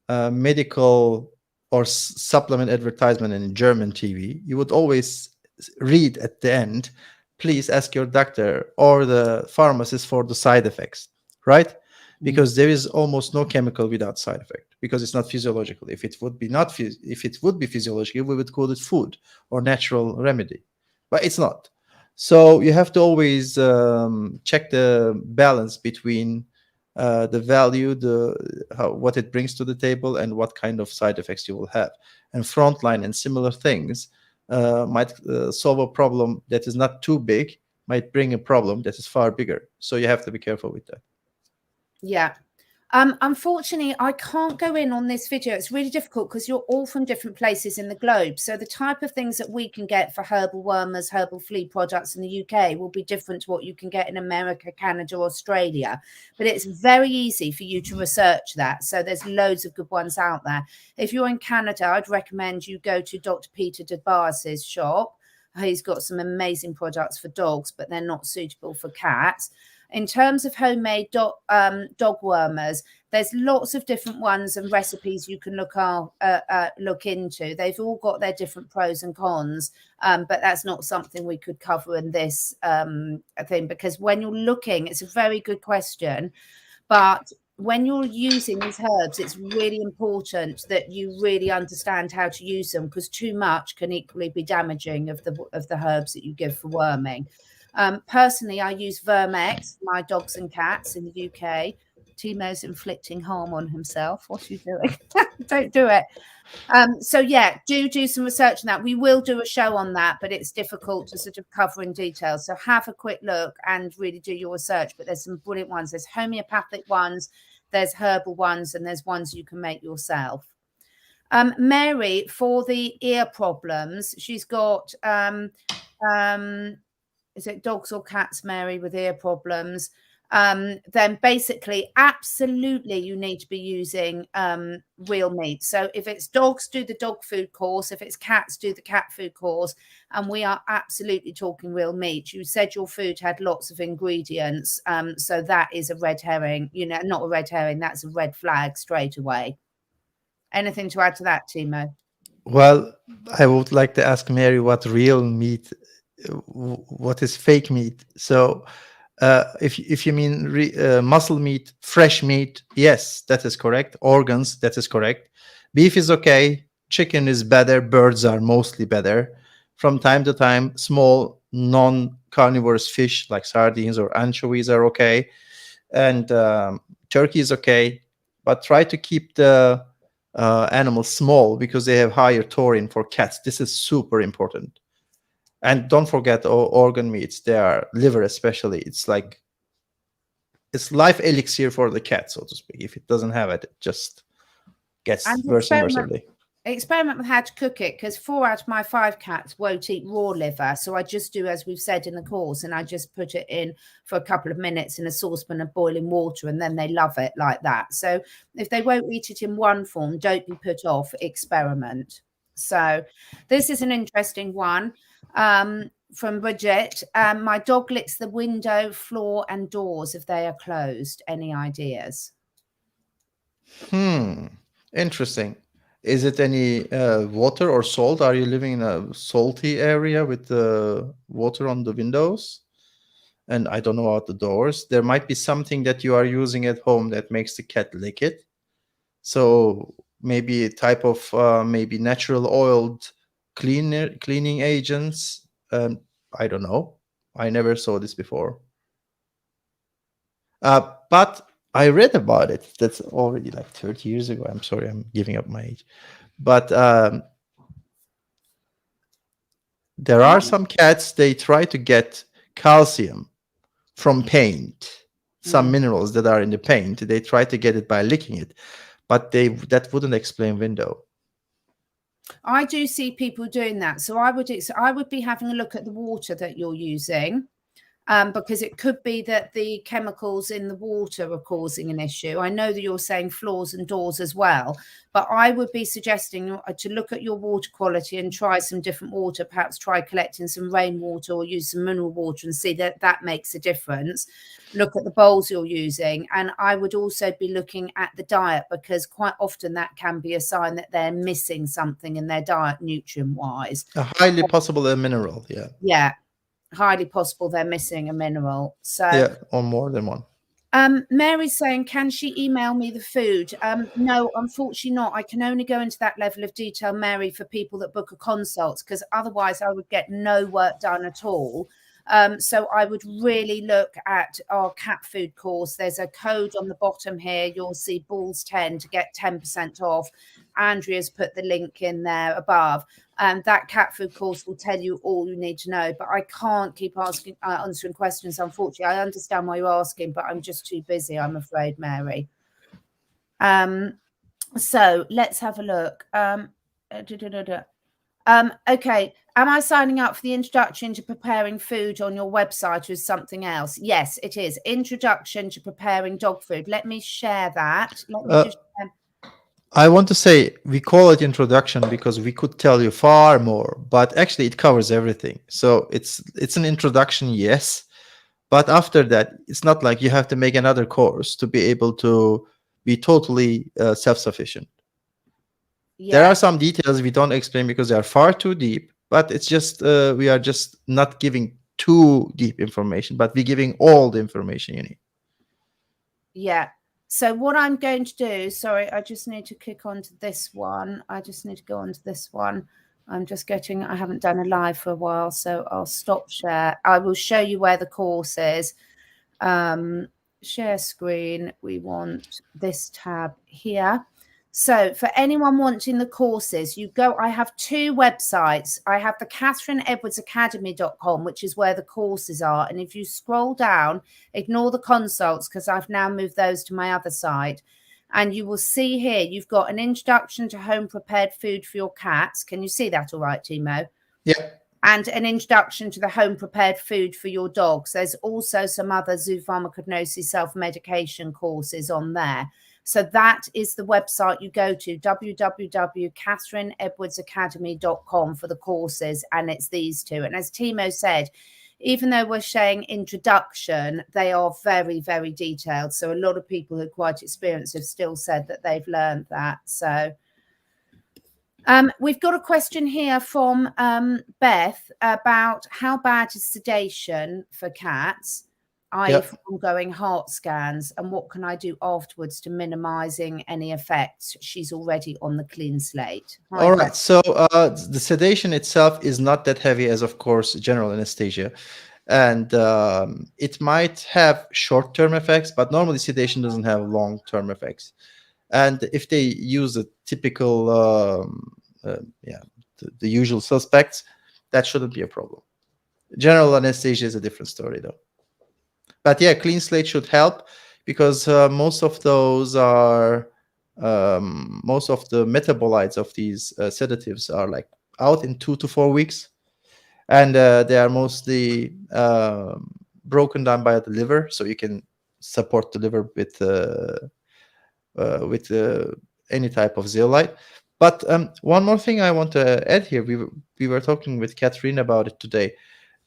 medical or supplement advertisement in German TV, you would always read at the end, please ask your doctor or the pharmacist for the side effects, right? Because there is almost no chemical without side effect, because it's not physiological. If it would be not, if it would be physiological, we would call it food or natural remedy, but it's not. So you have to always check the balance between the value, what it brings to the table, and what kind of side effects you will have. And frontline and similar things might solve a problem that is not too big, might bring a problem that is far bigger. So you have to be careful with that. Yeah. Unfortunately, I can't go in on this video. It's really difficult because you're all from different places in the globe. So the type of things that we can get for herbal wormers, herbal flea products in the UK will be different to what you can get in America, Canada, Australia. But it's very easy for you to research that. So there's loads of good ones out there. If you're in Canada, I'd recommend you go to Dr. Peter DeBars's shop. He's got some amazing products for dogs, but they're not suitable for cats. In terms of homemade dog wormers, there's lots of different ones and recipes you can look into. They've all got their different pros and cons, but that's not something we could cover in this thing, because when you're looking, it's a very good question, but when you're using these herbs, it's really important that you really understand how to use them, because too much can equally be damaging of the herbs that you give for worming. Personally, I use Vermex for my dogs and cats in the UK. Timo's inflicting harm on himself. What are you doing? Don't do it. So yeah, do some research on that. We will do a show on that, but it's difficult to sort of cover in detail. So have a quick look and really do your research. But there's some brilliant ones. There's homeopathic ones, there's herbal ones, and there's ones you can make yourself. Mary, for the ear problems, she's got is it dogs or cats, Mary, with ear problems? Then basically, absolutely, you need to be using real meat. So if it's dogs, do the dog food course. If it's cats, do the cat food course. And we are absolutely talking real meat. You said your food had lots of ingredients. So that is a red herring, not a red herring. That's a red flag straight away. Anything to add to that, Timo? Well, I would like to ask Mary what real meat, what is fake meat. So if you mean muscle meat, fresh meat, yes, that is correct. Organs, that is correct. Beef is okay. Chicken is better. Birds are mostly better. From time to time, small non-carnivorous fish like sardines or anchovies are okay. And turkey is okay. But try to keep the animals small, because they have higher taurine for cats. This is super important. And don't forget organ meats. They are liver, especially. It's life elixir for the cat, so to speak. If it doesn't have it, it just gets worse and worse every day. Experiment with how to cook it, because 4 out of my 5 cats won't eat raw liver. So I just do as we've said in the course, and I just put it in for a couple of minutes in a saucepan of boiling water, and then they love it like that. So if they won't eat it in one form, don't be put off, experiment. So this is an interesting one from Bridget. My dog licks the window, floor and doors if they are closed. Any ideas? Interesting. Is it any water or salt? Are you living in a salty area with the water on the windows? And I don't know about the doors. There might be something that you are using at home that makes the cat lick it. So maybe a type of maybe natural oiled cleaning agents. I don't know. I never saw this before. But I read about it. That's already like 30 years ago. I'm sorry, I'm giving up my age. But there are some cats, they try to get calcium from paint, some minerals that are in the paint. They try to get it by licking it, but that wouldn't explain window. I do see people doing that. So I would be having a look at the water that you're using. Because it could be that the chemicals in the water are causing an issue. I know that you're saying floors and doors as well, but I would be suggesting to look at your water quality and try some different water, perhaps try collecting some rainwater or use some mineral water and see that that makes a difference. Look at the bowls you're using. And I would also be looking at the diet, because quite often that can be a sign that they're missing something in their diet nutrient-wise. Highly possible a mineral, yeah. Yeah. Highly possible they're missing a mineral. So yeah, or more than one. Mary's saying, can she email me the food? No, unfortunately not. I can only go into that level of detail, Mary, for people that book a consult, because otherwise I would get no work done at all. So I would really look at our cat food course. There's a code on the bottom here. You'll see balls 10 to get 10% off. Andrea's put the link in there above. That cat food course will tell you all you need to know, but I can't keep answering questions, unfortunately. I understand why you're asking, but I'm just too busy, I'm afraid, Mary. So let's have a look. Okay. Am I signing up for the introduction to preparing food on your website or something else? Yes, it is. Introduction to preparing dog food. Let me share that. Let me just I want to say we call it introduction because we could tell you far more, but actually it covers everything. So it's an introduction, yes, but after that, it's not like you have to make another course to be able to be totally self-sufficient. Yeah. There are some details we don't explain because they are far too deep, but it's just we are just not giving too deep information, but we're giving all the information you need. Yeah. So what I'm going to do, sorry, I just need to click onto this one. I just need to go onto this one. I'm just getting, I haven't done a live for a while, so I'll stop share. I will show you where the course is. Share screen. We want this tab here. So for anyone wanting the courses, you go, I have two websites. I have the CatherineEdwardsAcademy.com, which is where the courses are. And if you scroll down, ignore the consults because I've now moved those to my other site. And you will see here, you've got an introduction to home prepared food for your cats. Can you see that all right, Timo? Yeah. And an introduction to the home prepared food for your dogs. There's also some other zoopharmacognosis self-medication courses on there. So that is the website you go to, www.CatherineEdwardsAcademy.com for the courses, and it's these two. And as Timo said, even though we're saying introduction, they are very, very detailed. So a lot of people who are quite experienced have still said that they've learned that. So we've got a question here from Beth about how bad is sedation for cats? Ongoing heart scans, and what can I do afterwards to minimizing any effects? She's already on the clean slate. All right. So the sedation itself is not that heavy as, of course, general anesthesia. And it might have short-term effects, but normally sedation doesn't have long-term effects. And if they use a typical, the usual suspects, that shouldn't be a problem. General anesthesia is a different story, though. But yeah, clean slate should help because most of those are, most of the metabolites of these sedatives are like out in 2 to 4 weeks. And they are mostly broken down by the liver. So you can support the liver with any type of zeolite. But one more thing I want to add here, we were talking with Catherine about it today.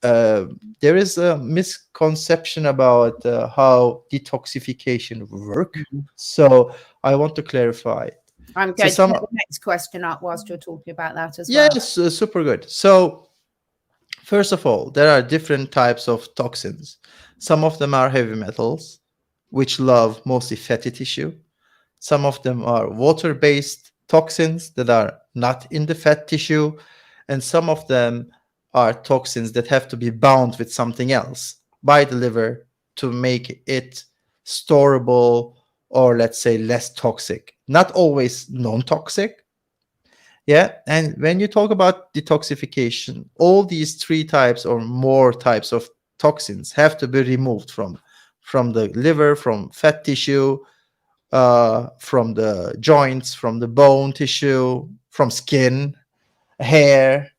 There is a misconception about how detoxification works. So I want to clarify. I'm going to put the next question up whilst you're talking about that as well. Yes, super good. So first of all, there are different types of toxins. Some of them are heavy metals, which love mostly fatty tissue. Some of them are water-based toxins that are not in the fat tissue. And some of them are toxins that have to be bound with something else by the liver to make it storable or, let's say, less toxic. Not always non-toxic. Yeah. And when you talk about detoxification, all these 3 types or more types of toxins have to be removed from the liver, from fat tissue, from the joints, from the bone tissue, from skin, hair,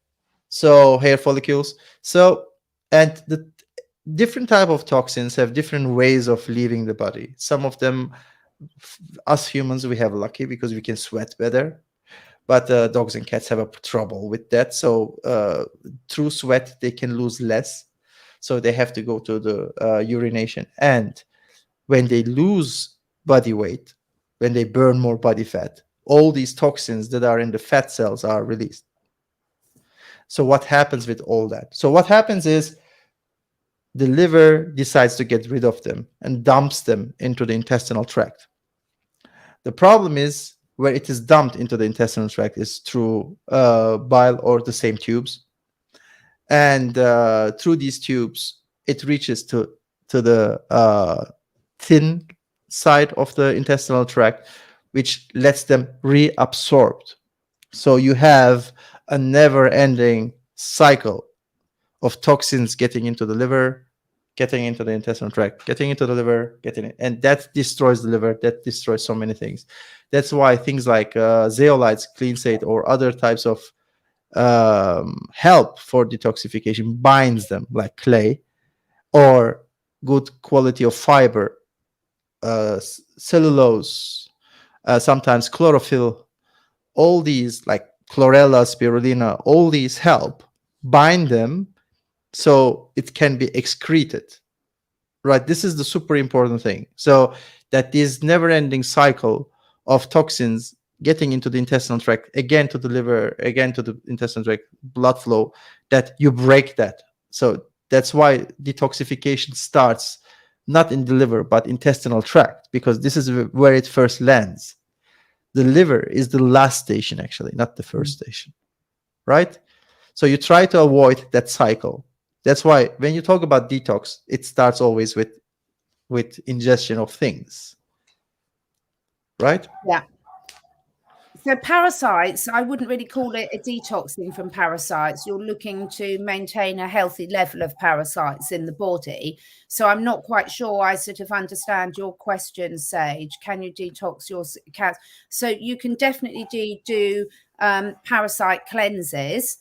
so hair follicles. So, and the different type of toxins have different ways of leaving the body. Some of them, us humans, we have lucky because we can sweat better, but dogs and cats have a trouble with that. So through sweat they can lose less, so they have to go to the urination. And when they lose body weight, when they burn more body fat, all these toxins that are in the fat cells are released. So what happens with all that? So what happens is the liver decides to get rid of them and dumps them into the intestinal tract. The problem is where it is dumped into the intestinal tract is through bile or the same tubes. And through these tubes, it reaches to the thin side of the intestinal tract, which lets them reabsorbed. So you have a never-ending cycle of toxins getting into the liver, getting into the intestinal tract, getting into the liver, getting it, and that destroys the liver. That destroys so many things. That's why things like zeolites, cleansate, or other types of help for detoxification binds them, like clay, or good quality of fiber, cellulose, sometimes chlorophyll. All these, like chlorella, spirulina, all these help bind them so it can be excreted, right? This is the super important thing. So that this never-ending cycle of toxins getting into the intestinal tract, again to the liver, again to the intestinal tract, blood flow, that you break that. So that's why detoxification starts not in the liver but intestinal tract, because this is where it first lands. The liver is the last station, actually, not the first station, right? So you try to avoid that cycle. That's why when you talk about detox, it starts always with ingestion of things, right? Yeah. So parasites, I wouldn't really call it a detoxing from parasites. You're looking to maintain a healthy level of parasites in the body. So I'm not quite sure I sort of understand your question, Sage. Can you detox your cats? So you can definitely do parasite cleanses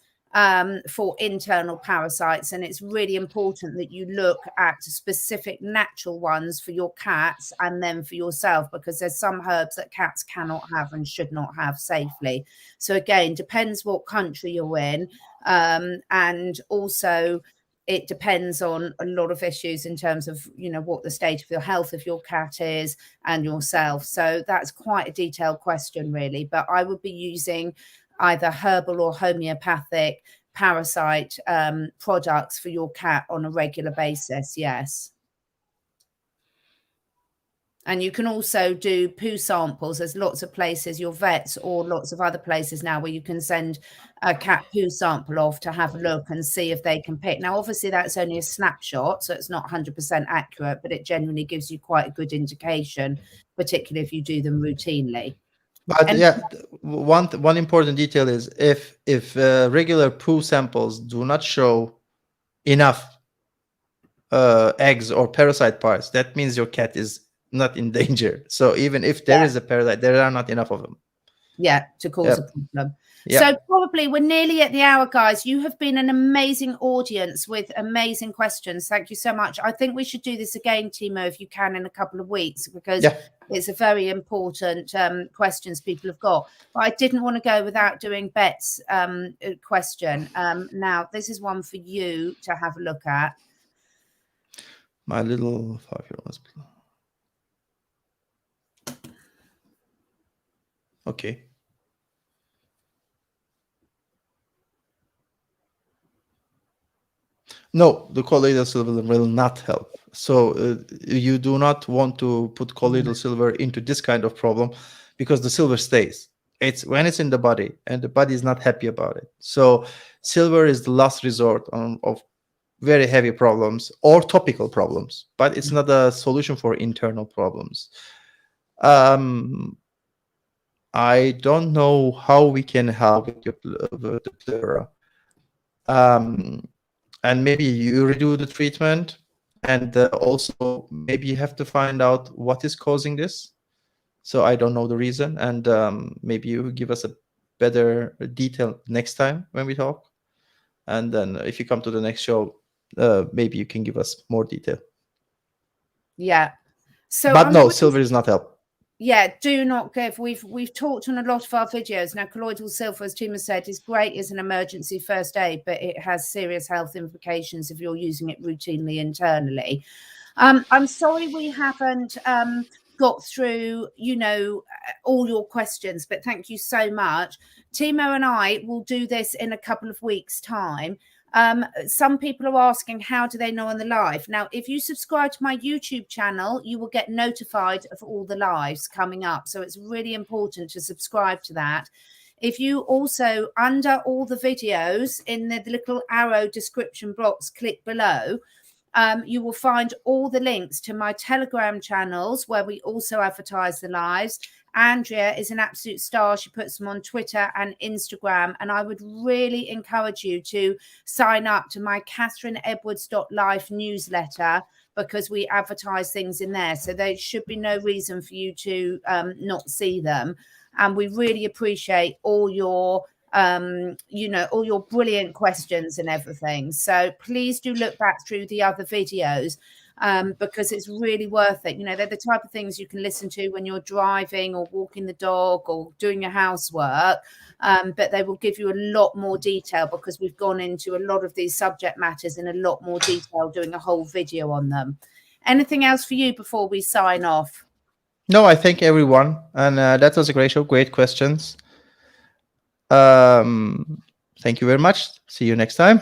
for internal parasites, and it's really important that you look at specific natural ones for your cats and then for yourself, because there's some herbs that cats cannot have and should not have safely. So again, depends what country you're in, and also it depends on a lot of issues in terms of, you know, what the state of your health of your cat is and yourself. So that's quite a detailed question, really, but I would be using either herbal or homeopathic parasite products for your cat on a regular basis. Yes. And you can also do poo samples. There's lots of places, your vets or lots of other places now, where you can send a cat poo sample off to have a look and see if they can pick. Now, obviously, that's only a snapshot, so it's not 100% accurate, but it generally gives you quite a good indication, particularly if you do them routinely. But And yeah, one important detail is if regular poo samples do not show enough eggs or parasite parts, that means your cat is not in danger. So even if there is a parasite, there are not enough of them. Yeah, to cause a problem. Yep. So probably we're nearly at the hour, guys. You have been an amazing audience with amazing questions. Thank you so much. I think we should do this again, Timo, if you can, in a couple of weeks, because it's a very important questions people have got. But I didn't want to go without doing Bet's question. Now, this is one for you to have a look at. My little 5-year-old. Okay. No, the colloidal silver will not help. So you do not want to put colloidal silver into this kind of problem, because the silver stays. It's when it's in the body, and the body is not happy about it. So silver is the last resort of very heavy problems or topical problems, but it's not a solution for internal problems. I don't know how we can help with the pleura. And maybe you redo the treatment, and also maybe you have to find out what is causing this. So I don't know the reason, and maybe you give us a better detail next time when we talk. And then if you come to the next show, maybe you can give us more detail. Yeah. So but no, silver is not help. Yeah, do not give. We've talked on a lot of our videos. Now, colloidal silver, as Timo said, is great as an emergency first aid, but it has serious health implications if you're using it routinely internally. I'm sorry we haven't got through, all your questions, but thank you so much. Timo and I will do this in a couple of weeks' time. Some people are asking, how do they know on the live? Now, if you subscribe to my YouTube channel, you will get notified of all the lives coming up. So it's really important to subscribe to that. If you also, under all the videos in the little arrow description box, click below, you will find all the links to my Telegram channels where we also advertise the lives. Andrea is an absolute star. She puts them on Twitter and Instagram. And I would really encourage you to sign up to my CatherineEdwards.life newsletter, because we advertise things in there. So there should be no reason for you to not see them. And we really appreciate all your all your brilliant questions and everything. So please do look back through the other videos, because it's really worth it. They're the type of things you can listen to when you're driving or walking the dog or doing your housework, but they will give you a lot more detail, because we've gone into a lot of these subject matters in a lot more detail, doing a whole video on them. Anything else for you before we sign off? No, I thank everyone, and that was a great show. Great questions. Thank you very much. See you next time.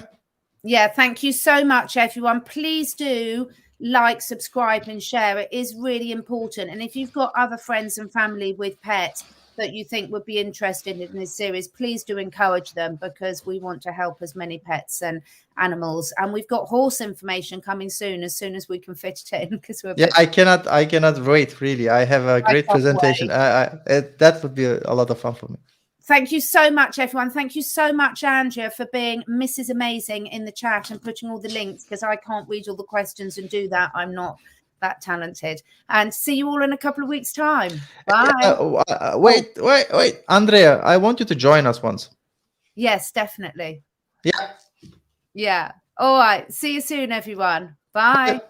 Yeah, thank you so much, everyone. Please do like, subscribe, and share. It is really important. And if you've got other friends and family with pets that you think would be interested in this series, please do encourage them, because we want to help as many pets and animals. And we've got horse information coming soon as we can fit it in, because we're I cannot wait, really. I have a great presentation. That would be a lot of fun for me. Thank you so much, everyone. Thank you so much, Andrea, for being Mrs. Amazing in the chat and putting all the links, because I can't read all the questions and do that. I'm not that talented. And see you all in a couple of weeks' time. Bye. Wait. Andrea, I want you to join us once. Yes, definitely. Yeah. Yeah. All right. See you soon, everyone. Bye.